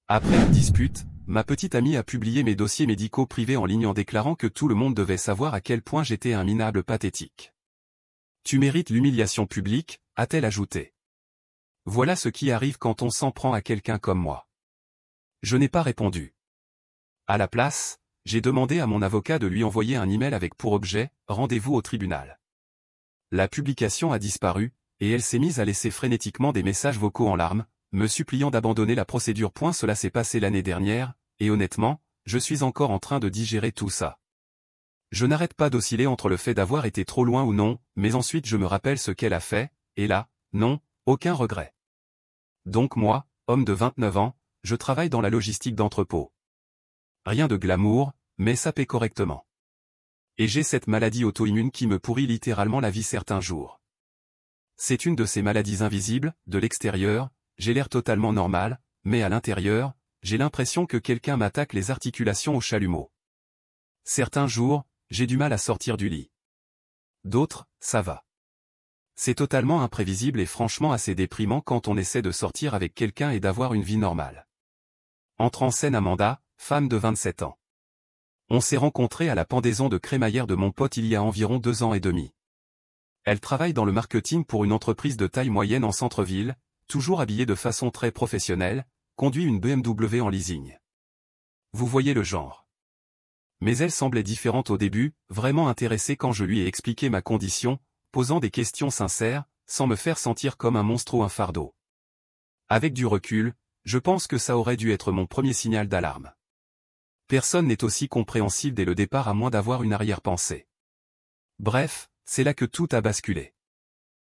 Après une dispute, ma petite amie a publié mes dossiers médicaux privés en ligne en déclarant que tout le monde devait savoir à quel point j'étais un minable pathétique. Tu mérites l'humiliation publique, a-t-elle ajouté. Voilà ce qui arrive quand on s'en prend à quelqu'un comme moi. Je n'ai pas répondu. À la place, j'ai demandé à mon avocat de lui envoyer un email avec pour objet « Rendez-vous au tribunal ». La publication a disparu, et elle s'est mise à laisser frénétiquement des messages vocaux en larmes, me suppliant d'abandonner la procédure. Cela s'est passé l'année dernière, et honnêtement, je suis encore en train de digérer tout ça. Je n'arrête pas d'osciller entre le fait d'avoir été trop loin ou non, mais ensuite je me rappelle ce qu'elle a fait, et là, non, aucun regret. Donc moi, homme de 29 ans, je travaille dans la logistique d'entrepôt. Rien de glamour, mais ça paie correctement. Et j'ai cette maladie auto-immune qui me pourrit littéralement la vie certains jours. C'est une de ces maladies invisibles, de l'extérieur, j'ai l'air totalement normal, mais à l'intérieur, j'ai l'impression que quelqu'un m'attaque les articulations au chalumeau. Certains jours, j'ai du mal à sortir du lit. D'autres, ça va. C'est totalement imprévisible et franchement assez déprimant quand on essaie de sortir avec quelqu'un et d'avoir une vie normale. Entre en scène Amanda, femme de 27 ans. On s'est rencontrés à la pendaison de crémaillère de mon pote il y a environ 2 ans et demi. Elle travaille dans le marketing pour une entreprise de taille moyenne en centre-ville, toujours habillée de façon très professionnelle, conduit une BMW en leasing. Vous voyez le genre. Mais elle semblait différente au début, vraiment intéressée quand je lui ai expliqué ma condition, posant des questions sincères, sans me faire sentir comme un monstre ou un fardeau. Avec du recul, je pense que ça aurait dû être mon premier signal d'alarme. Personne n'est aussi compréhensif dès le départ à moins d'avoir une arrière-pensée. Bref, c'est là que tout a basculé.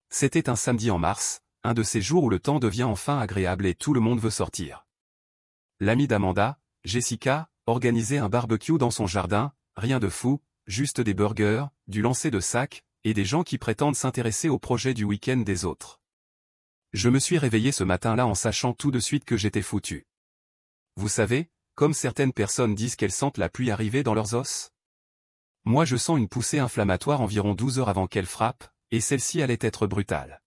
C'était un samedi en mars, un de ces jours où le temps devient enfin agréable et tout le monde veut sortir. L'amie d'Amanda, Jessica, organisait un barbecue dans son jardin, rien de fou, juste des burgers, du lancer de sacs, et des gens qui prétendent s'intéresser au projet du week-end des autres. Je me suis réveillé ce matin-là en sachant tout de suite que j'étais foutu. Vous savez, comme certaines personnes disent qu'elles sentent la pluie arriver dans leurs os. Moi je sens une poussée inflammatoire environ 12 heures avant qu'elle frappe, et celle-ci allait être brutale.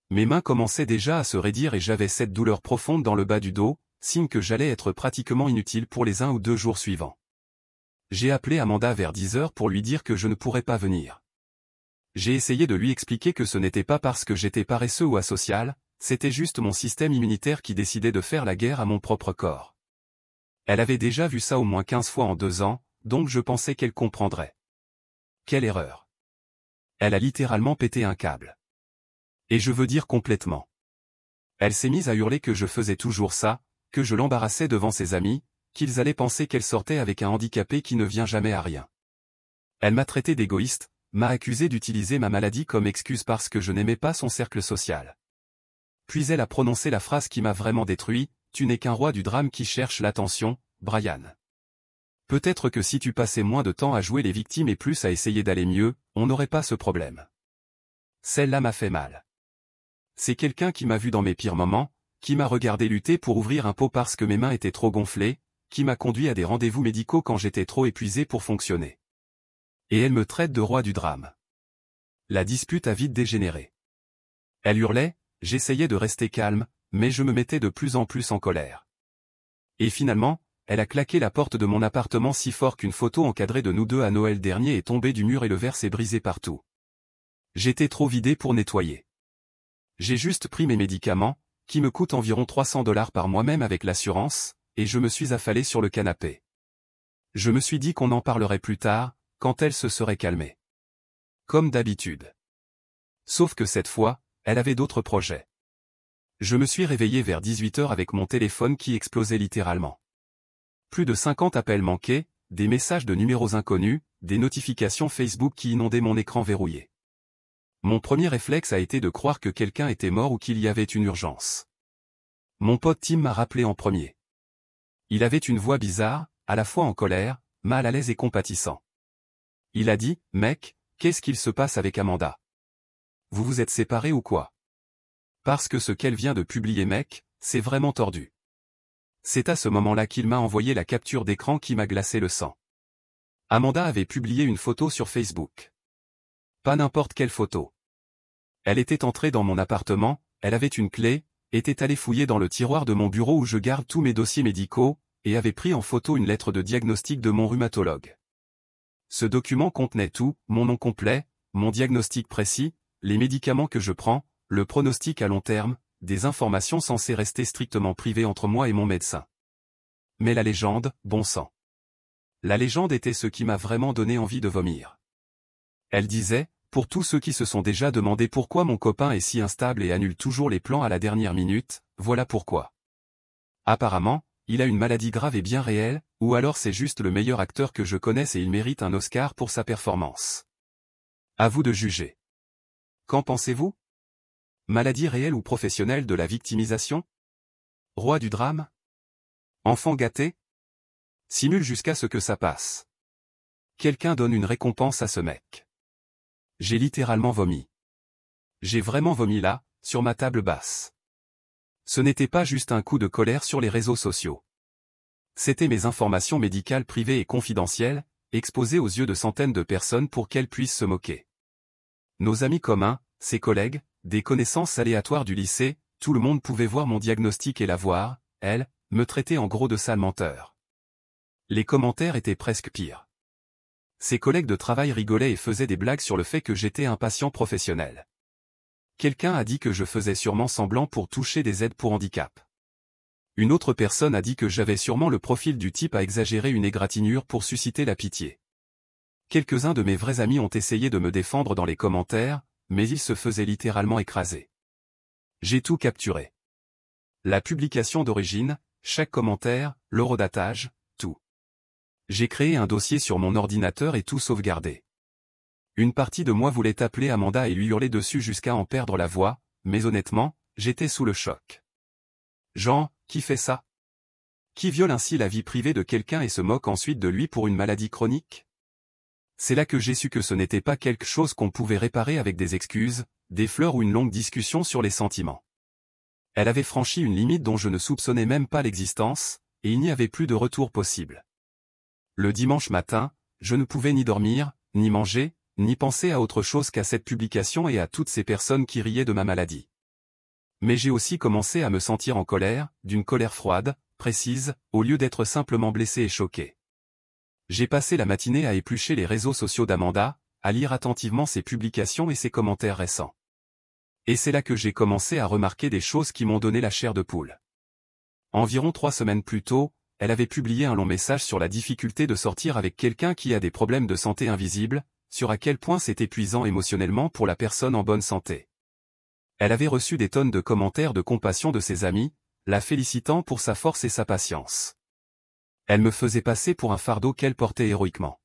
Mes mains commençaient déjà à se raidir et j'avais cette douleur profonde dans le bas du dos, signe que j'allais être pratiquement inutile pour les 1 ou 2 jours suivants. J'ai appelé Amanda vers 10 heures pour lui dire que je ne pourrais pas venir. J'ai essayé de lui expliquer que ce n'était pas parce que j'étais paresseux ou asocial, c'était juste mon système immunitaire qui décidait de faire la guerre à mon propre corps. Elle avait déjà vu ça au moins 15 fois en 2 ans, donc je pensais qu'elle comprendrait. Quelle erreur. Elle a littéralement pété un câble. Et je veux dire complètement. Elle s'est mise à hurler que je faisais toujours ça, que je l'embarrassais devant ses amis, qu'ils allaient penser qu'elle sortait avec un handicapé qui ne vient jamais à rien. Elle m'a traité d'égoïste, m'a accusé d'utiliser ma maladie comme excuse parce que je n'aimais pas son cercle social. Puis elle a prononcé la phrase qui m'a vraiment détruit, « Tu n'es qu'un roi du drame qui cherche l'attention, Brian. Peut-être que si tu passais moins de temps à jouer les victimes et plus à essayer d'aller mieux, on n'aurait pas ce problème. » Celle-là m'a fait mal. C'est quelqu'un qui m'a vu dans mes pires moments, qui m'a regardé lutter pour ouvrir un pot parce que mes mains étaient trop gonflées, qui m'a conduit à des rendez-vous médicaux quand j'étais trop épuisé pour fonctionner. Et elle me traite de roi du drame. La dispute a vite dégénéré. Elle hurlait, j'essayais de rester calme, mais je me mettais de plus en plus en colère. Et finalement, elle a claqué la porte de mon appartement si fort qu'une photo encadrée de nous deux à Noël dernier est tombée du mur et le verre s'est brisé partout. J'étais trop vidé pour nettoyer. J'ai juste pris mes médicaments, qui me coûtent environ 300 $ par mois même avec l'assurance, et je me suis affalé sur le canapé. Je me suis dit qu'on en parlerait plus tard, quand elle se serait calmée. Comme d'habitude. Sauf que cette fois, elle avait d'autres projets. Je me suis réveillé vers 18 heures avec mon téléphone qui explosait littéralement. Plus de 50 appels manqués, des messages de numéros inconnus, des notifications Facebook qui inondaient mon écran verrouillé. Mon premier réflexe a été de croire que quelqu'un était mort ou qu'il y avait une urgence. Mon pote Tim m'a rappelé en premier. Il avait une voix bizarre, à la fois en colère, mal à l'aise et compatissant. Il a dit, « Mec, qu'est-ce qu'il se passe avec Amanda? Vous vous êtes séparés ou quoi? Parce que ce qu'elle vient de publier mec, c'est vraiment tordu. » C'est à ce moment-là qu'il m'a envoyé la capture d'écran qui m'a glacé le sang. Amanda avait publié une photo sur Facebook. Pas n'importe quelle photo. Elle était entrée dans mon appartement, elle avait une clé, était allé fouiller dans le tiroir de mon bureau où je garde tous mes dossiers médicaux, et avait pris en photo une lettre de diagnostic de mon rhumatologue. Ce document contenait tout, mon nom complet, mon diagnostic précis, les médicaments que je prends, le pronostic à long terme, des informations censées rester strictement privées entre moi et mon médecin. Mais la légende, bon sang. La légende était ce qui m'a vraiment donné envie de vomir. Elle disait, pour tous ceux qui se sont déjà demandé pourquoi mon copain est si instable et annule toujours les plans à la dernière minute, voilà pourquoi. Apparemment, il a une maladie grave et bien réelle, ou alors c'est juste le meilleur acteur que je connaisse et il mérite un Oscar pour sa performance. À vous de juger. Qu'en pensez-vous? Maladie réelle ou professionnelle de la victimisation? Roi du drame? Enfant gâté? Simule jusqu'à ce que ça passe. Quelqu'un donne une récompense à ce mec. J'ai littéralement vomi. J'ai vraiment vomi là, sur ma table basse. Ce n'était pas juste un coup de colère sur les réseaux sociaux. C'étaient mes informations médicales privées et confidentielles, exposées aux yeux de centaines de personnes pour qu'elles puissent se moquer. Nos amis communs, ses collègues, des connaissances aléatoires du lycée, tout le monde pouvait voir mon diagnostic et la voir, elle, me traitait en gros de sale menteur. Les commentaires étaient presque pires. Ses collègues de travail rigolaient et faisaient des blagues sur le fait que j'étais un patient professionnel. Quelqu'un a dit que je faisais sûrement semblant pour toucher des aides pour handicap. Une autre personne a dit que j'avais sûrement le profil du type à exagérer une égratignure pour susciter la pitié. Quelques-uns de mes vrais amis ont essayé de me défendre dans les commentaires, mais ils se faisaient littéralement écraser. J'ai tout capturé. La publication d'origine, chaque commentaire, l'horodatage, tout. J'ai créé un dossier sur mon ordinateur et tout sauvegardé. Une partie de moi voulait appeler Amanda et lui hurler dessus jusqu'à en perdre la voix, mais honnêtement, j'étais sous le choc. Jean, qui fait ça? Qui viole ainsi la vie privée de quelqu'un et se moque ensuite de lui pour une maladie chronique? C'est là que j'ai su que ce n'était pas quelque chose qu'on pouvait réparer avec des excuses, des fleurs ou une longue discussion sur les sentiments. Elle avait franchi une limite dont je ne soupçonnais même pas l'existence, et il n'y avait plus de retour possible. Le dimanche matin, je ne pouvais ni dormir, ni manger, ni penser à autre chose qu'à cette publication et à toutes ces personnes qui riaient de ma maladie. Mais j'ai aussi commencé à me sentir en colère, d'une colère froide, précise, au lieu d'être simplement blessé et choqué. J'ai passé la matinée à éplucher les réseaux sociaux d'Amanda, à lire attentivement ses publications et ses commentaires récents. Et c'est là que j'ai commencé à remarquer des choses qui m'ont donné la chair de poule. Environ 3 semaines plus tôt, elle avait publié un long message sur la difficulté de sortir avec quelqu'un qui a des problèmes de santé invisibles, sur à quel point c'est épuisant émotionnellement pour la personne en bonne santé. Elle avait reçu des tonnes de commentaires de compassion de ses amis, la félicitant pour sa force et sa patience. Elle me faisait passer pour un fardeau qu'elle portait héroïquement.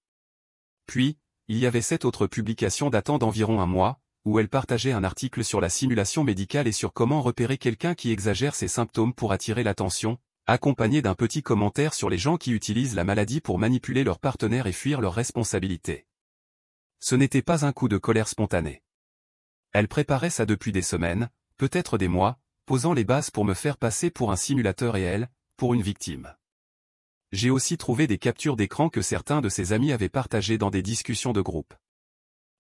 Puis, il y avait cette autre publication datant d'environ un mois, où elle partageait un article sur la simulation médicale et sur comment repérer quelqu'un qui exagère ses symptômes pour attirer l'attention, accompagné d'un petit commentaire sur les gens qui utilisent la maladie pour manipuler leurs partenaires et fuir leurs responsabilités. Ce n'était pas un coup de colère spontané. Elle préparait ça depuis des semaines, peut-être des mois, posant les bases pour me faire passer pour un simulateur et elle, pour une victime. J'ai aussi trouvé des captures d'écran que certains de ses amis avaient partagées dans des discussions de groupe.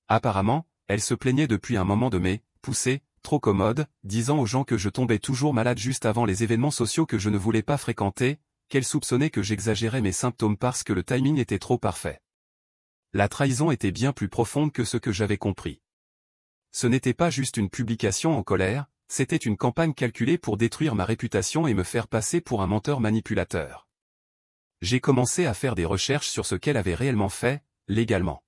Apparemment, elle se plaignait depuis un moment de mes poussées, trop commodes, disant aux gens que je tombais toujours malade juste avant les événements sociaux que je ne voulais pas fréquenter, qu'elle soupçonnait que j'exagérais mes symptômes parce que le timing était trop parfait. La trahison était bien plus profonde que ce que j'avais compris. Ce n'était pas juste une publication en colère, c'était une campagne calculée pour détruire ma réputation et me faire passer pour un menteur manipulateur. J'ai commencé à faire des recherches sur ce qu'elle avait réellement fait, légalement.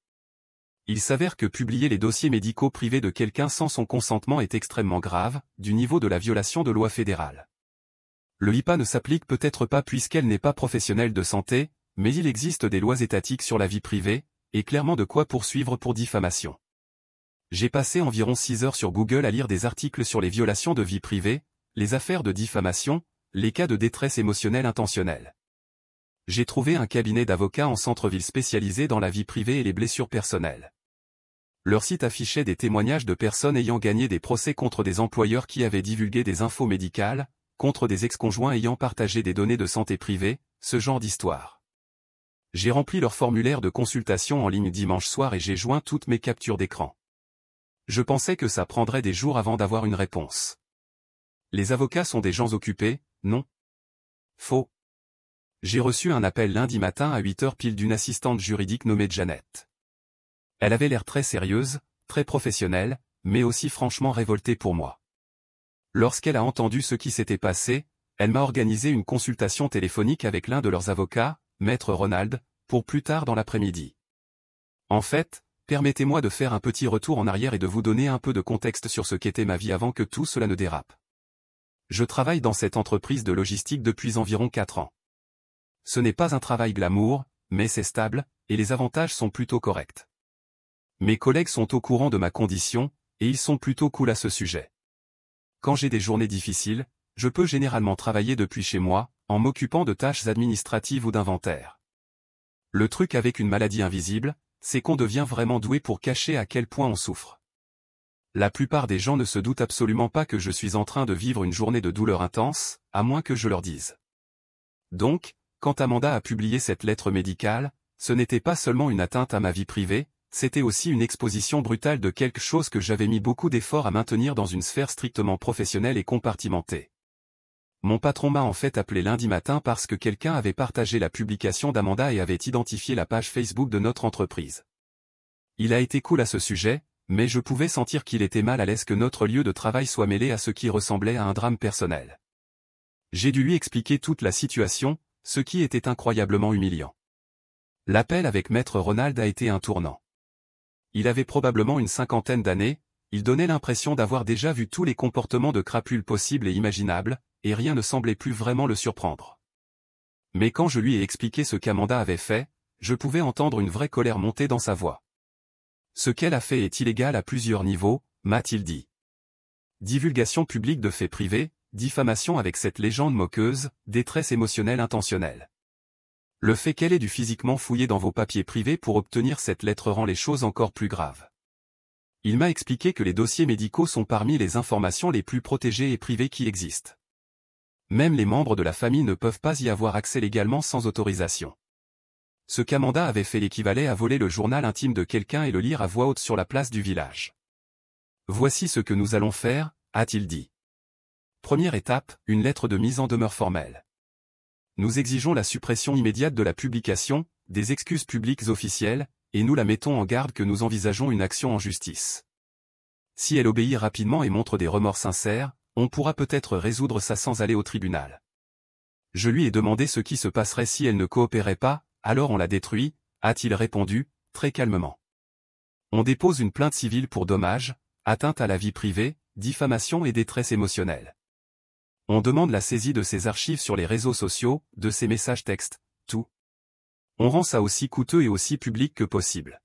Il s'avère que publier les dossiers médicaux privés de quelqu'un sans son consentement est extrêmement grave, du niveau de la violation de loi fédérale. Le HIPAA ne s'applique peut-être pas puisqu'elle n'est pas professionnelle de santé, mais il existe des lois étatiques sur la vie privée, et clairement de quoi poursuivre pour diffamation. J'ai passé environ 6 heures sur Google à lire des articles sur les violations de vie privée, les affaires de diffamation, les cas de détresse émotionnelle intentionnelle. J'ai trouvé un cabinet d'avocats en centre-ville spécialisé dans la vie privée et les blessures personnelles. Leur site affichait des témoignages de personnes ayant gagné des procès contre des employeurs qui avaient divulgué des infos médicales, contre des ex-conjoints ayant partagé des données de santé privée, ce genre d'histoire. J'ai rempli leur formulaire de consultation en ligne dimanche soir et j'ai joint toutes mes captures d'écran. Je pensais que ça prendrait des jours avant d'avoir une réponse. Les avocats sont des gens occupés, non? Faux. J'ai reçu un appel lundi matin à 8h pile d'une assistante juridique nommée Janet. Elle avait l'air très sérieuse, très professionnelle, mais aussi franchement révoltée pour moi. Lorsqu'elle a entendu ce qui s'était passé, elle m'a organisé une consultation téléphonique avec l'un de leurs avocats, Maître Ronald, pour plus tard dans l'après-midi. En fait, permettez-moi de faire un petit retour en arrière et de vous donner un peu de contexte sur ce qu'était ma vie avant que tout cela ne dérape. Je travaille dans cette entreprise de logistique depuis environ 4 ans. Ce n'est pas un travail glamour, mais c'est stable, et les avantages sont plutôt corrects. Mes collègues sont au courant de ma condition, et ils sont plutôt cool à ce sujet. Quand j'ai des journées difficiles, je peux généralement travailler depuis chez moi, en m'occupant de tâches administratives ou d'inventaire. Le truc avec une maladie invisible, c'est qu'on devient vraiment doué pour cacher à quel point on souffre. La plupart des gens ne se doutent absolument pas que je suis en train de vivre une journée de douleur intense, à moins que je leur dise. Donc, quand Amanda a publié cette lettre médicale, ce n'était pas seulement une atteinte à ma vie privée, c'était aussi une exposition brutale de quelque chose que j'avais mis beaucoup d'efforts à maintenir dans une sphère strictement professionnelle et compartimentée. Mon patron m'a en fait appelé lundi matin parce que quelqu'un avait partagé la publication d'Amanda et avait identifié la page Facebook de notre entreprise. Il a été cool à ce sujet, mais je pouvais sentir qu'il était mal à l'aise que notre lieu de travail soit mêlé à ce qui ressemblait à un drame personnel. J'ai dû lui expliquer toute la situation, ce qui était incroyablement humiliant. L'appel avec Maître Ronald a été un tournant. Il avait probablement une 50aine d'années, il donnait l'impression d'avoir déjà vu tous les comportements de crapules possibles et imaginables, et rien ne semblait plus vraiment le surprendre. Mais quand je lui ai expliqué ce qu'Amanda avait fait, je pouvais entendre une vraie colère monter dans sa voix. Ce qu'elle a fait est illégal à plusieurs niveaux, m'a-t-il dit. Divulgation publique de faits privés, diffamation avec cette légende moqueuse, détresse émotionnelle intentionnelle. Le fait qu'elle ait dû physiquement fouiller dans vos papiers privés pour obtenir cette lettre rend les choses encore plus graves. Il m'a expliqué que les dossiers médicaux sont parmi les informations les plus protégées et privées qui existent. Même les membres de la famille ne peuvent pas y avoir accès légalement sans autorisation. Ce qu'Amanda avait fait équivalait à voler le journal intime de quelqu'un et le lire à voix haute sur la place du village. Voici ce que nous allons faire, a-t-il dit. Première étape, une lettre de mise en demeure formelle. Nous exigeons la suppression immédiate de la publication, des excuses publiques officielles, et nous la mettons en garde que nous envisageons une action en justice. Si elle obéit rapidement et montre des remords sincères, on pourra peut-être résoudre ça sans aller au tribunal. Je lui ai demandé ce qui se passerait si elle ne coopérait pas, alors on la détruit, a-t-il répondu, très calmement. On dépose une plainte civile pour dommages, atteinte à la vie privée, diffamation et détresse émotionnelle. On demande la saisie de ses archives sur les réseaux sociaux, de ses messages textes, tout. On rend ça aussi coûteux et aussi public que possible.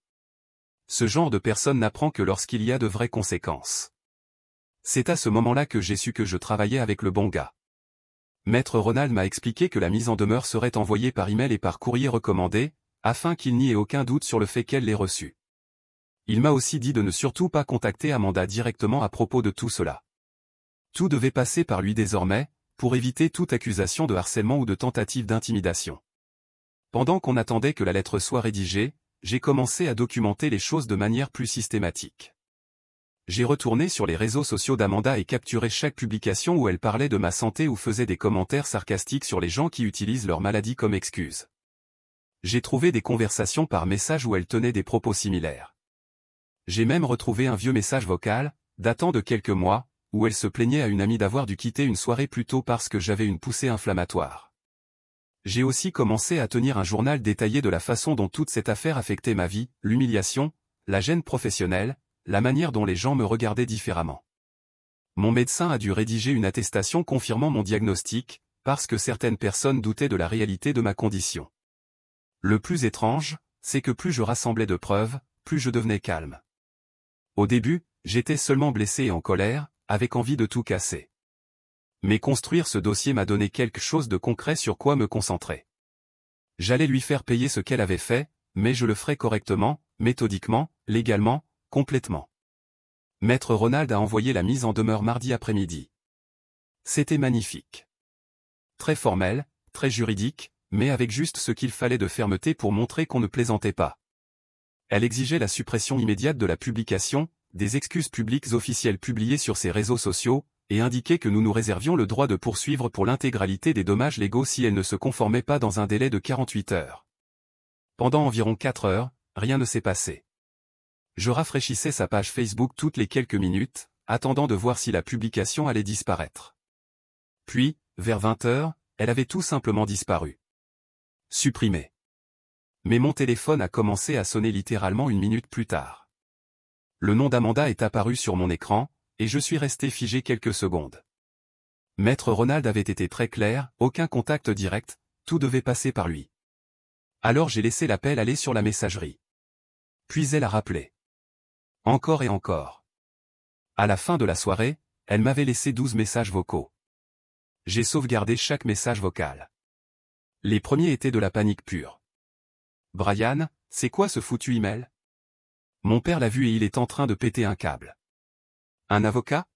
Ce genre de personne n'apprend que lorsqu'il y a de vraies conséquences. C'est à ce moment-là que j'ai su que je travaillais avec le bon gars. Maître Ronald m'a expliqué que la mise en demeure serait envoyée par email et par courrier recommandé, afin qu'il n'y ait aucun doute sur le fait qu'elle l'ait reçue. Il m'a aussi dit de ne surtout pas contacter Amanda directement à propos de tout cela. Tout devait passer par lui désormais, pour éviter toute accusation de harcèlement ou de tentative d'intimidation. Pendant qu'on attendait que la lettre soit rédigée, j'ai commencé à documenter les choses de manière plus systématique. J'ai retourné sur les réseaux sociaux d'Amanda et capturé chaque publication où elle parlait de ma santé ou faisait des commentaires sarcastiques sur les gens qui utilisent leur maladie comme excuse. J'ai trouvé des conversations par message où elle tenait des propos similaires. J'ai même retrouvé un vieux message vocal, datant de quelques mois, où elle se plaignait à une amie d'avoir dû quitter une soirée plus tôt parce que j'avais une poussée inflammatoire. J'ai aussi commencé à tenir un journal détaillé de la façon dont toute cette affaire affectait ma vie, l'humiliation, la gêne professionnelle, la manière dont les gens me regardaient différemment. Mon médecin a dû rédiger une attestation confirmant mon diagnostic, parce que certaines personnes doutaient de la réalité de ma condition. Le plus étrange, c'est que plus je rassemblais de preuves, plus je devenais calme. Au début, j'étais seulement blessé et en colère, avec envie de tout casser. Mais construire ce dossier m'a donné quelque chose de concret sur quoi me concentrer. J'allais lui faire payer ce qu'elle avait fait, mais je le ferais correctement, méthodiquement, légalement, complètement. Maître Ronald a envoyé la mise en demeure mardi après-midi. C'était magnifique. Très formel, très juridique, mais avec juste ce qu'il fallait de fermeté pour montrer qu'on ne plaisantait pas. Elle exigeait la suppression immédiate de la publication, des excuses publiques officielles publiées sur ses réseaux sociaux, et indiquait que nous nous réservions le droit de poursuivre pour l'intégralité des dommages légaux si elle ne se conformait pas dans un délai de 48 heures. Pendant environ 4 heures, rien ne s'est passé. Je rafraîchissais sa page Facebook toutes les quelques minutes, attendant de voir si la publication allait disparaître. Puis, vers 20 heures, elle avait tout simplement disparu. Supprimée. Mais mon téléphone a commencé à sonner littéralement une minute plus tard. Le nom d'Amanda est apparu sur mon écran, et je suis resté figé quelques secondes. Maître Ronald avait été très clair, aucun contact direct, tout devait passer par lui. Alors j'ai laissé l'appel aller sur la messagerie. Puis elle a rappelé. Encore et encore. À la fin de la soirée, elle m'avait laissé 12 messages vocaux. J'ai sauvegardé chaque message vocal. Les premiers étaient de la panique pure. Brian, c'est quoi ce foutu email? Mon père l'a vu et il est en train de péter un câble. Un avocat?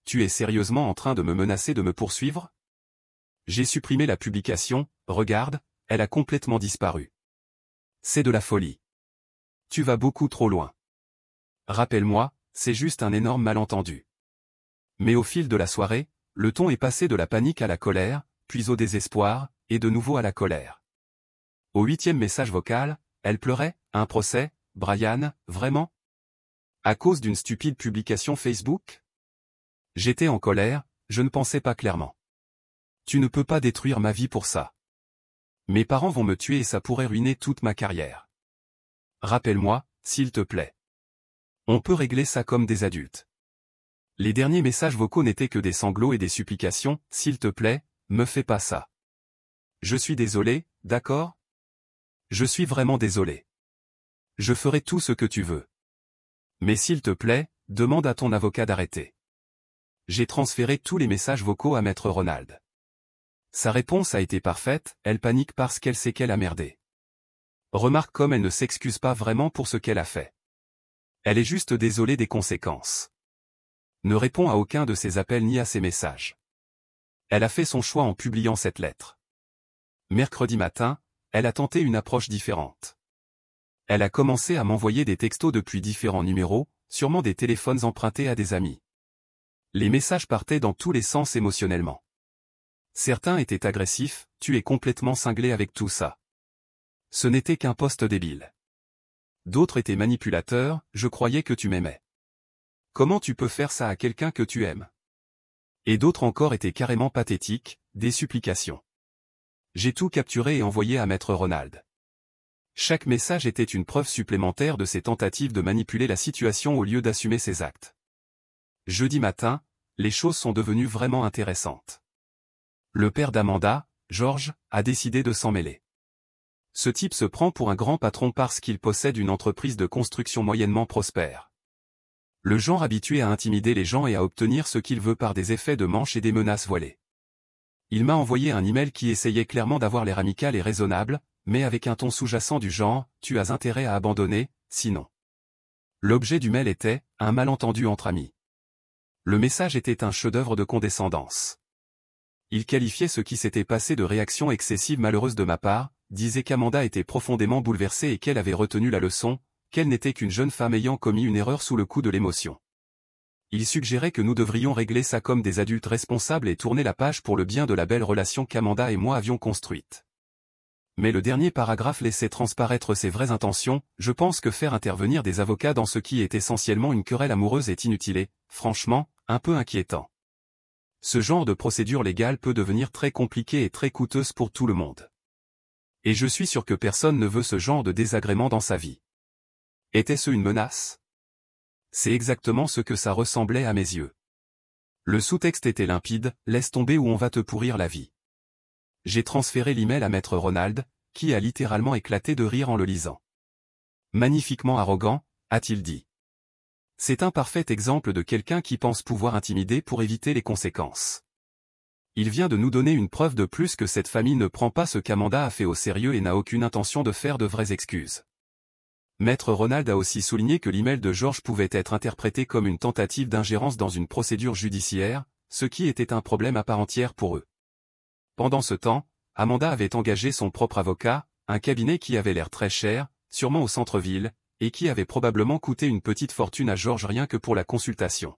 Tu es sérieusement en train de me menacer de me poursuivre? J'ai supprimé la publication, regarde, elle a complètement disparu. C'est de la folie. Tu vas beaucoup trop loin. Rappelle-moi, c'est juste un énorme malentendu. Mais au fil de la soirée, le ton est passé de la panique à la colère, puis au désespoir, et de nouveau à la colère. Au 8e message vocal, elle pleurait, un procès, Brian, vraiment? À cause d'une stupide publication Facebook? J'étais en colère, je ne pensais pas clairement. Tu ne peux pas détruire ma vie pour ça. Mes parents vont me tuer et ça pourrait ruiner toute ma carrière. Rappelle-moi, s'il te plaît. On peut régler ça comme des adultes. Les derniers messages vocaux n'étaient que des sanglots et des supplications, s'il te plaît, me fais pas ça. Je suis désolé, d'accord? Je suis vraiment désolé. Je ferai tout ce que tu veux. Mais s'il te plaît, demande à ton avocat d'arrêter. J'ai transféré tous les messages vocaux à Maître Ronald. Sa réponse a été parfaite, elle panique parce qu'elle sait qu'elle a merdé. Remarque comme elle ne s'excuse pas vraiment pour ce qu'elle a fait. Elle est juste désolée des conséquences. Ne répond à aucun de ses appels ni à ses messages. Elle a fait son choix en publiant cette lettre. Mercredi matin, elle a tenté une approche différente. Elle a commencé à m'envoyer des textos depuis différents numéros, sûrement des téléphones empruntés à des amis. Les messages partaient dans tous les sens émotionnellement. Certains étaient agressifs, tu es complètement cinglé avec tout ça. Ce n'était qu'un poste débile. D'autres étaient manipulateurs, je croyais que tu m'aimais. Comment tu peux faire ça à quelqu'un que tu aimes? Et d'autres encore étaient carrément pathétiques, des supplications. J'ai tout capturé et envoyé à Maître Ronald. Chaque message était une preuve supplémentaire de ses tentatives de manipuler la situation au lieu d'assumer ses actes. Jeudi matin, les choses sont devenues vraiment intéressantes. Le père d'Amanda, George, a décidé de s'en mêler. Ce type se prend pour un grand patron parce qu'il possède une entreprise de construction moyennement prospère. Le genre habitué à intimider les gens et à obtenir ce qu'il veut par des effets de manche et des menaces voilées. Il m'a envoyé un email qui essayait clairement d'avoir l'air amical et raisonnable, mais avec un ton sous-jacent du genre « tu as intérêt à abandonner, sinon ». L'objet du mail était « un malentendu entre amis ». Le message était un chef-d'œuvre de condescendance. Il qualifiait ce qui s'était passé de réaction excessive malheureuse de ma part, disait qu'Amanda était profondément bouleversée et qu'elle avait retenu la leçon, qu'elle n'était qu'une jeune femme ayant commis une erreur sous le coup de l'émotion. Il suggérait que nous devrions régler ça comme des adultes responsables et tourner la page pour le bien de la belle relation qu'Amanda et moi avions construite. Mais le dernier paragraphe laissait transparaître ses vraies intentions, je pense que faire intervenir des avocats dans ce qui est essentiellement une querelle amoureuse est inutile et, franchement, un peu inquiétant. Ce genre de procédure légale peut devenir très compliquée et très coûteuse pour tout le monde. Et je suis sûr que personne ne veut ce genre de désagrément dans sa vie. Était-ce une menace? C'est exactement ce que ça ressemblait à mes yeux. Le sous-texte était limpide, laisse tomber ou on va te pourrir la vie. J'ai transféré l'email à Maître Ronald, qui a littéralement éclaté de rire en le lisant. Magnifiquement arrogant, a-t-il dit. C'est un parfait exemple de quelqu'un qui pense pouvoir intimider pour éviter les conséquences. Il vient de nous donner une preuve de plus que cette famille ne prend pas ce qu'Amanda a fait au sérieux et n'a aucune intention de faire de vraies excuses. Maître Ronald a aussi souligné que l'email de George pouvait être interprété comme une tentative d'ingérence dans une procédure judiciaire, ce qui était un problème à part entière pour eux. Pendant ce temps, Amanda avait engagé son propre avocat, un cabinet qui avait l'air très cher, sûrement au centre-ville, et qui avait probablement coûté une petite fortune à George rien que pour la consultation.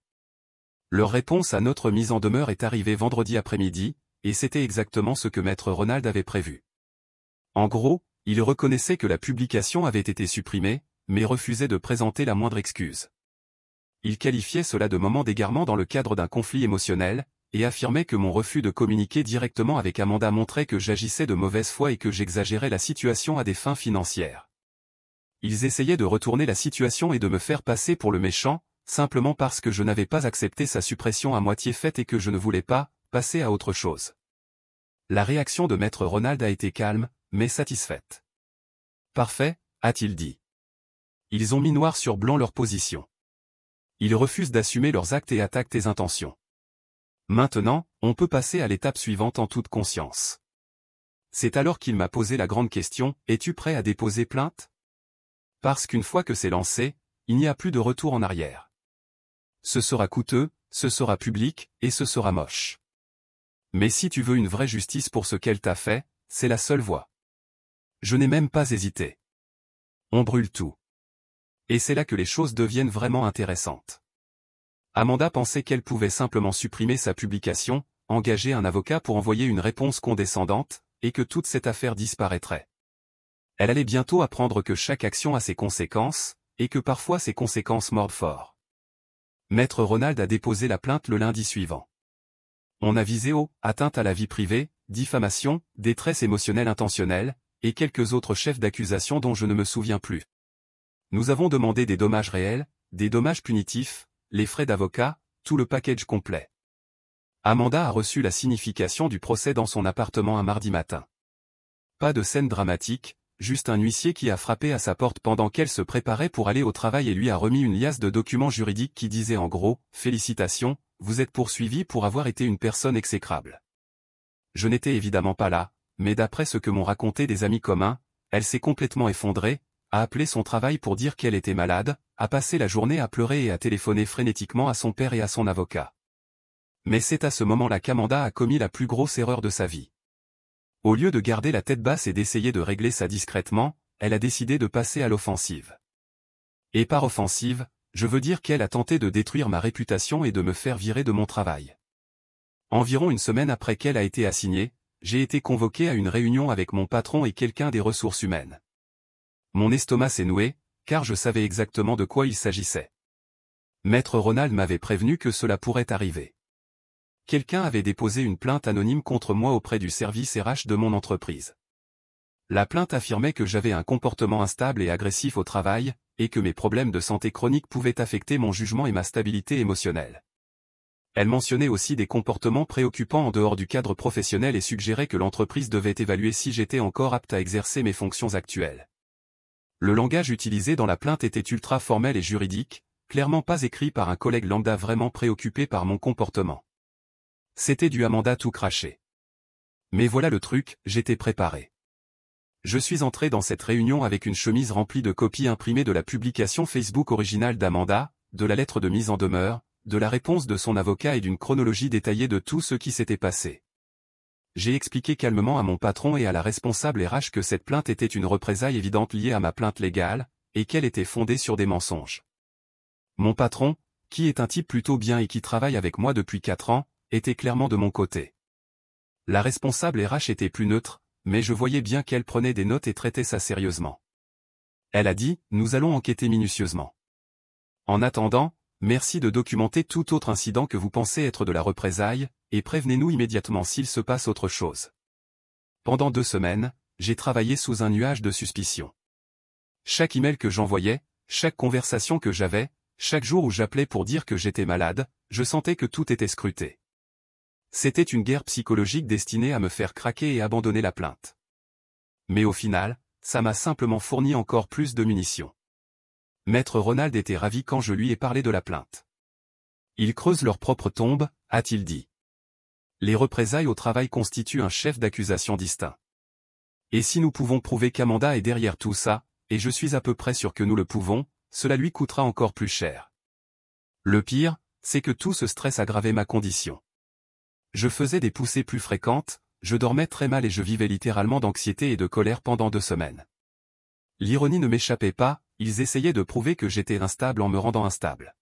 Leur réponse à notre mise en demeure est arrivée vendredi après-midi, et c'était exactement ce que Maître Ronald avait prévu. En gros, il reconnaissait que la publication avait été supprimée, mais refusait de présenter la moindre excuse. Il qualifiait cela de moment d'égarement dans le cadre d'un conflit émotionnel, et affirmait que mon refus de communiquer directement avec Amanda montrait que j'agissais de mauvaise foi et que j'exagérais la situation à des fins financières. Ils essayaient de retourner la situation et de me faire passer pour le méchant, simplement parce que je n'avais pas accepté sa suppression à moitié faite et que je ne voulais pas passer à autre chose. La réaction de Maître Ronald a été calme, mais satisfaite. Parfait, a-t-il dit. Ils ont mis noir sur blanc leur position. Ils refusent d'assumer leurs actes et attaquent tes intentions. Maintenant, on peut passer à l'étape suivante en toute conscience. C'est alors qu'il m'a posé la grande question, es-tu prêt à déposer plainte? Parce qu'une fois que c'est lancé, il n'y a plus de retour en arrière. Ce sera coûteux, ce sera public, et ce sera moche. Mais si tu veux une vraie justice pour ce qu'elle t'a fait, c'est la seule voie. Je n'ai même pas hésité. On brûle tout. Et c'est là que les choses deviennent vraiment intéressantes. Amanda pensait qu'elle pouvait simplement supprimer sa publication, engager un avocat pour envoyer une réponse condescendante, et que toute cette affaire disparaîtrait. Elle allait bientôt apprendre que chaque action a ses conséquences, et que parfois ces conséquences mordent fort. Maître Ronald a déposé la plainte le lundi suivant. On a visé atteinte à la vie privée, diffamation, détresse émotionnelle intentionnelle, et quelques autres chefs d'accusation dont je ne me souviens plus. Nous avons demandé des dommages réels, des dommages punitifs, les frais d'avocat, tout le package complet. Amanda a reçu la signification du procès dans son appartement un mardi matin. Pas de scène dramatique, juste un huissier qui a frappé à sa porte pendant qu'elle se préparait pour aller au travail et lui a remis une liasse de documents juridiques qui disait en gros « Félicitations, vous êtes poursuivi pour avoir été une personne exécrable ». Je n'étais évidemment pas là, mais d'après ce que m'ont raconté des amis communs, elle s'est complètement effondrée, a appelé son travail pour dire qu'elle était malade, a passé la journée à pleurer et à téléphoner frénétiquement à son père et à son avocat. Mais c'est à ce moment-là qu'Amanda a commis la plus grosse erreur de sa vie. Au lieu de garder la tête basse et d'essayer de régler ça discrètement, elle a décidé de passer à l'offensive. Et par offensive, je veux dire qu'elle a tenté de détruire ma réputation et de me faire virer de mon travail. Environ une semaine après qu'elle a été assignée, j'ai été convoqué à une réunion avec mon patron et quelqu'un des ressources humaines. Mon estomac s'est noué, car je savais exactement de quoi il s'agissait. Maître Ronald m'avait prévenu que cela pourrait arriver. Quelqu'un avait déposé une plainte anonyme contre moi auprès du service RH de mon entreprise. La plainte affirmait que j'avais un comportement instable et agressif au travail, et que mes problèmes de santé chronique pouvaient affecter mon jugement et ma stabilité émotionnelle. Elle mentionnait aussi des comportements préoccupants en dehors du cadre professionnel et suggérait que l'entreprise devait évaluer si j'étais encore apte à exercer mes fonctions actuelles. Le langage utilisé dans la plainte était ultra formel et juridique, clairement pas écrit par un collègue lambda vraiment préoccupé par mon comportement. C'était du Amanda tout craché. Mais voilà le truc, j'étais préparé. Je suis entré dans cette réunion avec une chemise remplie de copies imprimées de la publication Facebook originale d'Amanda, de la lettre de mise en demeure, de la réponse de son avocat et d'une chronologie détaillée de tout ce qui s'était passé. J'ai expliqué calmement à mon patron et à la responsable RH que cette plainte était une représaille évidente liée à ma plainte légale, et qu'elle était fondée sur des mensonges. Mon patron, qui est un type plutôt bien et qui travaille avec moi depuis 4 ans, était clairement de mon côté. La responsable RH était plus neutre, mais je voyais bien qu'elle prenait des notes et traitait ça sérieusement. Elle a dit, nous allons enquêter minutieusement. En attendant, merci de documenter tout autre incident que vous pensez être de la représaille, et prévenez-nous immédiatement s'il se passe autre chose. Pendant 2 semaines, j'ai travaillé sous un nuage de suspicion. Chaque email que j'envoyais, chaque conversation que j'avais, chaque jour où j'appelais pour dire que j'étais malade, je sentais que tout était scruté. C'était une guerre psychologique destinée à me faire craquer et abandonner la plainte. Mais au final, ça m'a simplement fourni encore plus de munitions. Maître Ronald était ravi quand je lui ai parlé de la plainte. Ils creusent leur propre tombe, a-t-il dit. Les représailles au travail constituent un chef d'accusation distinct. Et si nous pouvons prouver qu'Amanda est derrière tout ça, et je suis à peu près sûr que nous le pouvons, cela lui coûtera encore plus cher. Le pire, c'est que tout ce stress aggravait ma condition. Je faisais des poussées plus fréquentes, je dormais très mal et je vivais littéralement d'anxiété et de colère pendant 2 semaines. L'ironie ne m'échappait pas, ils essayaient de prouver que j'étais instable en me rendant instable.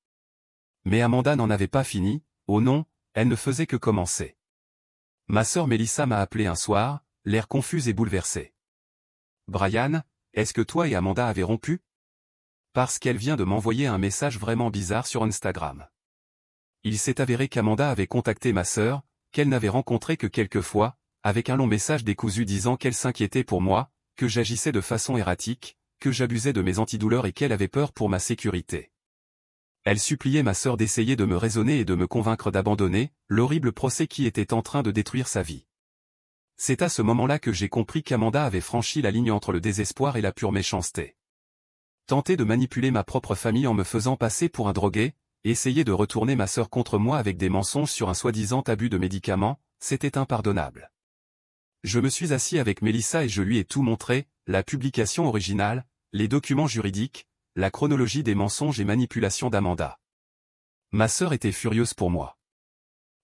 Mais Amanda n'en avait pas fini, Oh non, elle ne faisait que commencer. Ma sœur Mélissa m'a appelé un soir, l'air confus et bouleversé. Brian, est-ce que toi et Amanda avez rompu? Parce qu'elle vient de m'envoyer un message vraiment bizarre sur Instagram. Il s'est avéré qu'Amanda avait contacté ma sœur, qu'elle n'avait rencontrée que quelques fois, avec un long message décousu disant qu'elle s'inquiétait pour moi, que j'agissais de façon erratique, que j'abusais de mes antidouleurs et qu'elle avait peur pour ma sécurité. Elle suppliait ma sœur d'essayer de me raisonner et de me convaincre d'abandonner l'horrible procès qui était en train de détruire sa vie. C'est à ce moment-là que j'ai compris qu'Amanda avait franchi la ligne entre le désespoir et la pure méchanceté. Tenter de manipuler ma propre famille en me faisant passer pour un drogué, essayer de retourner ma sœur contre moi avec des mensonges sur un soi-disant abus de médicaments, c'était impardonnable. Je me suis assis avec Mélissa et je lui ai tout montré, la publication originale, les documents juridiques, la chronologie des mensonges et manipulations d'Amanda. Ma sœur était furieuse pour moi.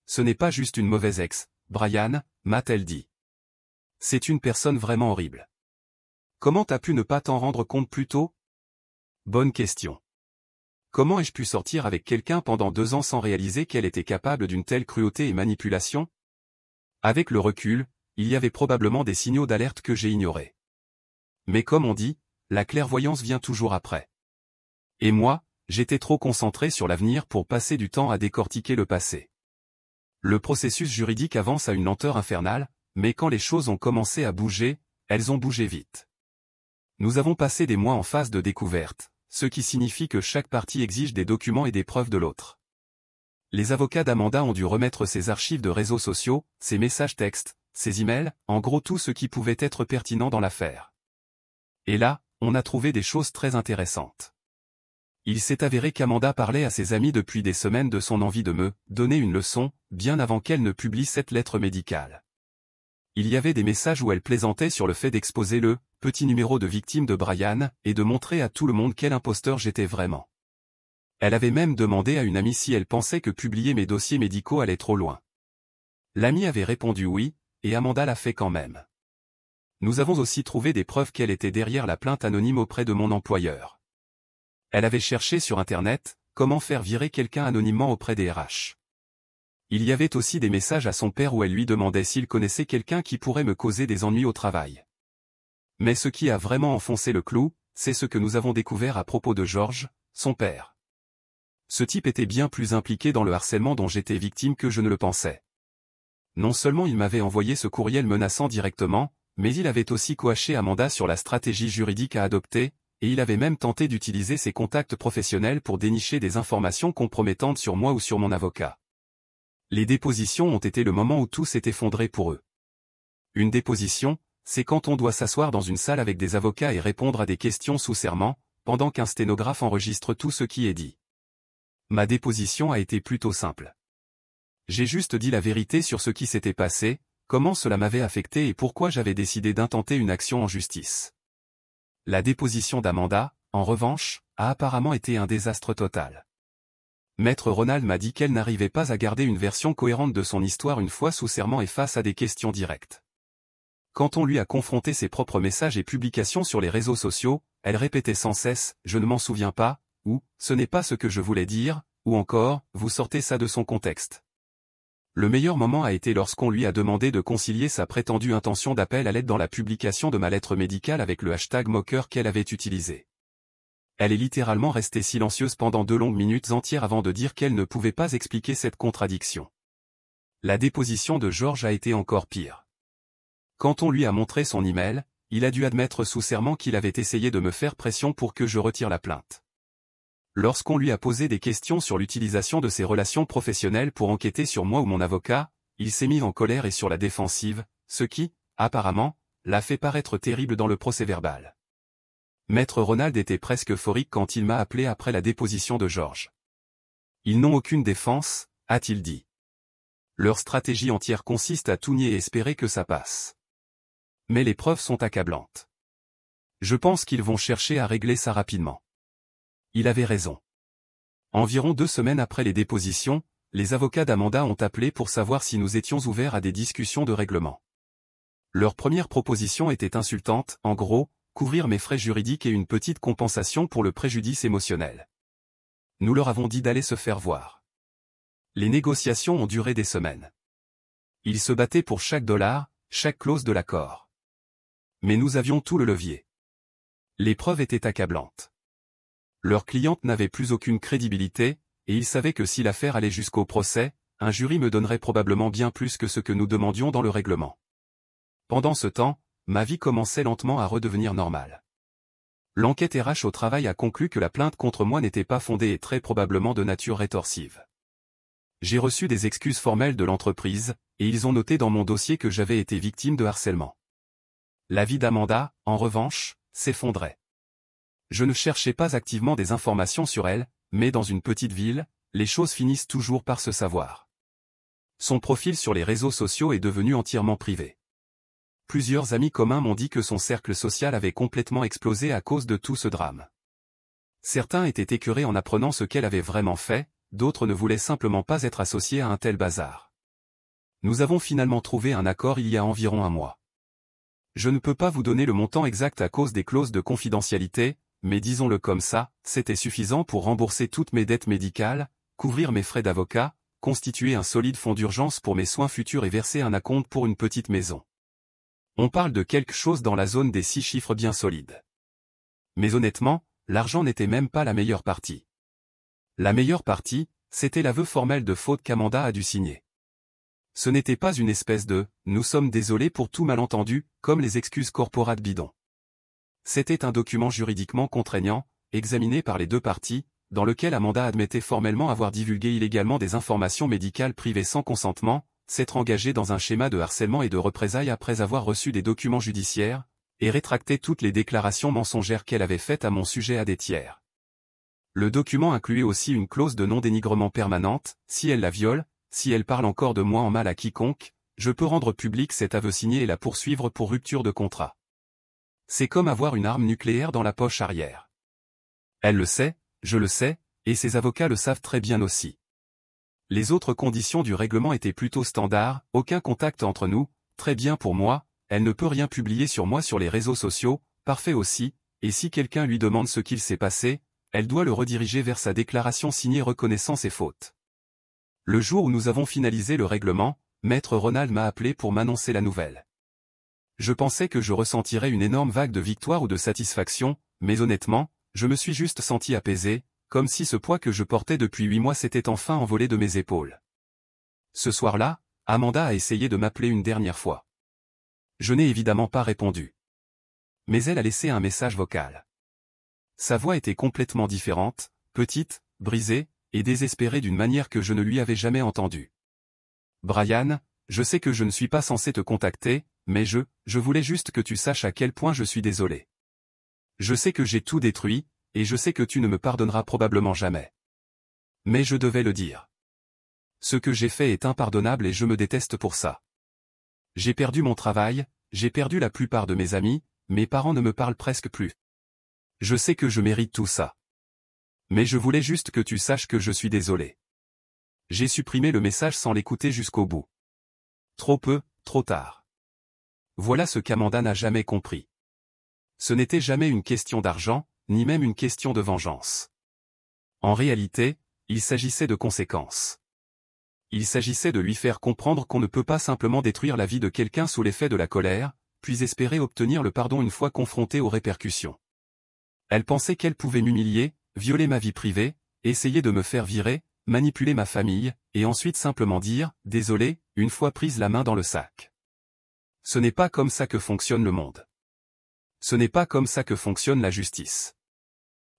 Ce n'est pas juste une mauvaise ex, Brian, m'a-t-elle dit. C'est une personne vraiment horrible. Comment t'as pu ne pas t'en rendre compte plus tôt? Bonne question. Comment ai-je pu sortir avec quelqu'un pendant 2 ans sans réaliser qu'elle était capable d'une telle cruauté et manipulation? Avec le recul, il y avait probablement des signaux d'alerte que j'ai ignorés. Mais comme on dit, la clairvoyance vient toujours après. Et moi, j'étais trop concentré sur l'avenir pour passer du temps à décortiquer le passé. Le processus juridique avance à une lenteur infernale, mais quand les choses ont commencé à bouger, elles ont bougé vite. Nous avons passé des mois en phase de découverte, ce qui signifie que chaque partie exige des documents et des preuves de l'autre. Les avocats d'Amanda ont dû remettre ses archives de réseaux sociaux, ses messages textes, ses emails, en gros tout ce qui pouvait être pertinent dans l'affaire. Et là, on a trouvé des choses très intéressantes. Il s'est avéré qu'Amanda parlait à ses amis depuis des semaines de son envie de me donner une leçon, bien avant qu'elle ne publie cette lettre médicale. Il y avait des messages où elle plaisantait sur le fait d'exposer le petit numéro de victime de Brian et de montrer à tout le monde quel imposteur j'étais vraiment. Elle avait même demandé à une amie si elle pensait que publier mes dossiers médicaux allait trop loin. L'amie avait répondu oui, et Amanda l'a fait quand même. Nous avons aussi trouvé des preuves qu'elle était derrière la plainte anonyme auprès de mon employeur. Elle avait cherché sur Internet comment faire virer quelqu'un anonymement auprès des RH. Il y avait aussi des messages à son père où elle lui demandait s'il connaissait quelqu'un qui pourrait me causer des ennuis au travail. Mais ce qui a vraiment enfoncé le clou, c'est ce que nous avons découvert à propos de George, son père. Ce type était bien plus impliqué dans le harcèlement dont j'étais victime que je ne le pensais. Non seulement il m'avait envoyé ce courriel menaçant directement, mais il avait aussi coaché Amanda sur la stratégie juridique à adopter, et il avait même tenté d'utiliser ses contacts professionnels pour dénicher des informations compromettantes sur moi ou sur mon avocat. Les dépositions ont été le moment où tout s'est effondré pour eux. Une déposition, c'est quand on doit s'asseoir dans une salle avec des avocats et répondre à des questions sous serment, pendant qu'un sténographe enregistre tout ce qui est dit. Ma déposition a été plutôt simple. J'ai juste dit la vérité sur ce qui s'était passé, comment cela m'avait affecté et pourquoi j'avais décidé d'intenter une action en justice. La déposition d'Amanda, en revanche, a apparemment été un désastre total. Maître Ronald m'a dit qu'elle n'arrivait pas à garder une version cohérente de son histoire une fois sous serment et face à des questions directes. Quand on lui a confronté ses propres messages et publications sur les réseaux sociaux, elle répétait sans cesse « je ne m'en souviens pas » ou « ce n'est pas ce que je voulais dire » ou encore « vous sortez ça de son contexte ». Le meilleur moment a été lorsqu'on lui a demandé de concilier sa prétendue intention d'appel à l'aide dans la publication de ma lettre médicale avec le hashtag moqueur qu'elle avait utilisé. Elle est littéralement restée silencieuse pendant 2 longues minutes entières avant de dire qu'elle ne pouvait pas expliquer cette contradiction. La déposition de George a été encore pire. Quand on lui a montré son email, il a dû admettre sous serment qu'il avait essayé de me faire pression pour que je retire la plainte. Lorsqu'on lui a posé des questions sur l'utilisation de ses relations professionnelles pour enquêter sur moi ou mon avocat, il s'est mis en colère et sur la défensive, ce qui, apparemment, l'a fait paraître terrible dans le procès-verbal. Maître Ronald était presque euphorique quand il m'a appelé après la déposition de George. Ils n'ont aucune défense, a-t-il dit. Leur stratégie entière consiste à tout nier et espérer que ça passe. Mais les preuves sont accablantes. Je pense qu'ils vont chercher à régler ça rapidement. Il avait raison. Environ 2 semaines après les dépositions, les avocats d'Amanda ont appelé pour savoir si nous étions ouverts à des discussions de règlement. Leur première proposition était insultante, en gros, couvrir mes frais juridiques et une petite compensation pour le préjudice émotionnel. Nous leur avons dit d'aller se faire voir. Les négociations ont duré des semaines. Ils se battaient pour chaque dollar, chaque clause de l'accord. Mais nous avions tout le levier. Les preuves étaient accablantes. Leur cliente n'avait plus aucune crédibilité, et ils savaient que si l'affaire allait jusqu'au procès, un jury me donnerait probablement bien plus que ce que nous demandions dans le règlement. Pendant ce temps, ma vie commençait lentement à redevenir normale. L'enquête RH au travail a conclu que la plainte contre moi n'était pas fondée et très probablement de nature rétorsive. J'ai reçu des excuses formelles de l'entreprise, et ils ont noté dans mon dossier que j'avais été victime de harcèlement. La vie d'Amanda, en revanche, s'effondrait. Je ne cherchais pas activement des informations sur elle, mais dans une petite ville, les choses finissent toujours par se savoir. Son profil sur les réseaux sociaux est devenu entièrement privé. Plusieurs amis communs m'ont dit que son cercle social avait complètement explosé à cause de tout ce drame. Certains étaient écœurés en apprenant ce qu'elle avait vraiment fait, d'autres ne voulaient simplement pas être associés à un tel bazar. Nous avons finalement trouvé un accord il y a environ un mois. Je ne peux pas vous donner le montant exact à cause des clauses de confidentialité, mais disons-le comme ça, c'était suffisant pour rembourser toutes mes dettes médicales, couvrir mes frais d'avocat, constituer un solide fonds d'urgence pour mes soins futurs et verser un acompte pour une petite maison. On parle de quelque chose dans la zone des 6 chiffres bien solides. Mais honnêtement, l'argent n'était même pas la meilleure partie. La meilleure partie, c'était l'aveu formel de faute qu'Amanda a dû signer. Ce n'était pas une espèce de « nous sommes désolés pour tout malentendu » comme les excuses corporates bidons. C'était un document juridiquement contraignant, examiné par les deux parties, dans lequel Amanda admettait formellement avoir divulgué illégalement des informations médicales privées sans consentement, s'être engagée dans un schéma de harcèlement et de représailles après avoir reçu des documents judiciaires, et rétracter toutes les déclarations mensongères qu'elle avait faites à mon sujet à des tiers. Le document incluait aussi une clause de non-dénigrement permanente, si elle la viole, si elle parle encore de moi en mal à quiconque, je peux rendre public cet aveu signé et la poursuivre pour rupture de contrat. C'est comme avoir une arme nucléaire dans la poche arrière. Elle le sait, je le sais, et ses avocats le savent très bien aussi. Les autres conditions du règlement étaient plutôt standards, aucun contact entre nous, très bien pour moi, elle ne peut rien publier sur moi sur les réseaux sociaux, parfait aussi, et si quelqu'un lui demande ce qu'il s'est passé, elle doit le rediriger vers sa déclaration signée reconnaissant ses fautes. Le jour où nous avons finalisé le règlement, Maître Ronald m'a appelé pour m'annoncer la nouvelle. Je pensais que je ressentirais une énorme vague de victoire ou de satisfaction, mais honnêtement, je me suis juste senti apaisé, comme si ce poids que je portais depuis 8 mois s'était enfin envolé de mes épaules. Ce soir-là, Amanda a essayé de m'appeler une dernière fois. Je n'ai évidemment pas répondu. Mais elle a laissé un message vocal. Sa voix était complètement différente, petite, brisée, et désespérée d'une manière que je ne lui avais jamais entendue. Brian, je sais que je ne suis pas censé te contacter, mais je voulais juste que tu saches à quel point je suis désolé. Je sais que j'ai tout détruit, et je sais que tu ne me pardonneras probablement jamais. Mais je devais le dire. Ce que j'ai fait est impardonnable et je me déteste pour ça. J'ai perdu mon travail, j'ai perdu la plupart de mes amis, mes parents ne me parlent presque plus. Je sais que je mérite tout ça. Mais je voulais juste que tu saches que je suis désolé. J'ai supprimé le message sans l'écouter jusqu'au bout. Trop peu, trop tard. Voilà ce qu'Amanda n'a jamais compris. Ce n'était jamais une question d'argent, ni même une question de vengeance. En réalité, il s'agissait de conséquences. Il s'agissait de lui faire comprendre qu'on ne peut pas simplement détruire la vie de quelqu'un sous l'effet de la colère, puis espérer obtenir le pardon une fois confronté aux répercussions. Elle pensait qu'elle pouvait m'humilier, violer ma vie privée, essayer de me faire virer, manipuler ma famille, et ensuite simplement dire « désolé » une fois prise la main dans le sac. Ce n'est pas comme ça que fonctionne le monde. Ce n'est pas comme ça que fonctionne la justice.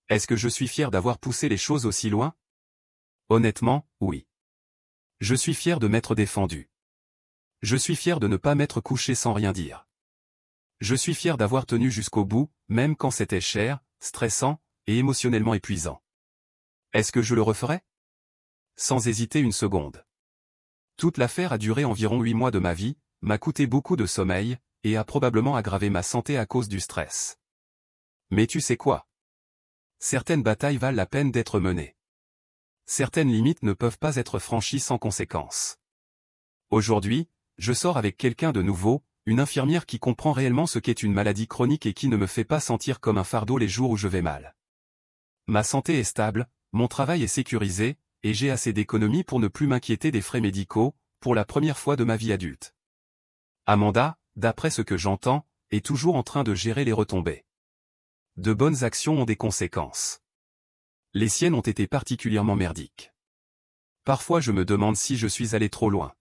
Est-ce que je suis fier d'avoir poussé les choses aussi loin? Honnêtement, oui. Je suis fier de m'être défendu. Je suis fier de ne pas m'être couché sans rien dire. Je suis fier d'avoir tenu jusqu'au bout, même quand c'était cher, stressant, et émotionnellement épuisant. Est-ce que je le referais? Sans hésiter une seconde. Toute l'affaire a duré environ 8 mois de ma vie, m'a coûté beaucoup de sommeil, et a probablement aggravé ma santé à cause du stress. Mais tu sais quoi? Certaines batailles valent la peine d'être menées. Certaines limites ne peuvent pas être franchies sans conséquences. Aujourd'hui, je sors avec quelqu'un de nouveau, une infirmière qui comprend réellement ce qu'est une maladie chronique et qui ne me fait pas sentir comme un fardeau les jours où je vais mal. Ma santé est stable, mon travail est sécurisé, et j'ai assez d'économies pour ne plus m'inquiéter des frais médicaux, pour la première fois de ma vie adulte. Amanda, d'après ce que j'entends, est toujours en train de gérer les retombées. De bonnes actions ont des conséquences. Les siennes ont été particulièrement merdiques. Parfois je me demande si je suis allé trop loin.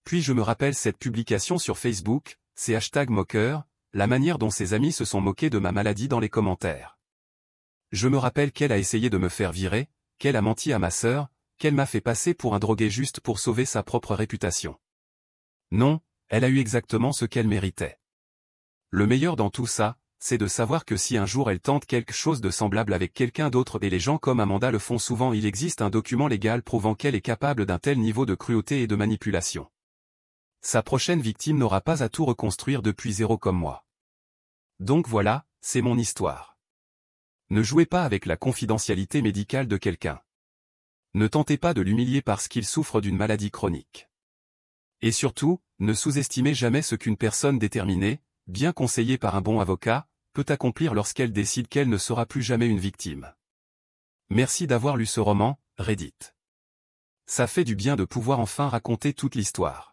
Puis je me rappelle cette publication sur Facebook, ces #moqueurs, la manière dont ses amis se sont moqués de ma maladie dans les commentaires. Je me rappelle qu'elle a essayé de me faire virer, qu'elle a menti à ma sœur, qu'elle m'a fait passer pour un drogué juste pour sauver sa propre réputation. Non, elle a eu exactement ce qu'elle méritait. Le meilleur dans tout ça, c'est de savoir que si un jour elle tente quelque chose de semblable avec quelqu'un d'autre et les gens comme Amanda le font souvent, il existe un document légal prouvant qu'elle est capable d'un tel niveau de cruauté et de manipulation. Sa prochaine victime n'aura pas à tout reconstruire depuis zéro comme moi. Donc voilà, c'est mon histoire. Ne jouez pas avec la confidentialité médicale de quelqu'un. Ne tentez pas de l'humilier parce qu'il souffre d'une maladie chronique. Et surtout, ne sous-estimez jamais ce qu'une personne déterminée, bien conseillée par un bon avocat, peut accomplir lorsqu'elle décide qu'elle ne sera plus jamais une victime. Merci d'avoir lu ce roman, Reddit. Ça fait du bien de pouvoir enfin raconter toute l'histoire.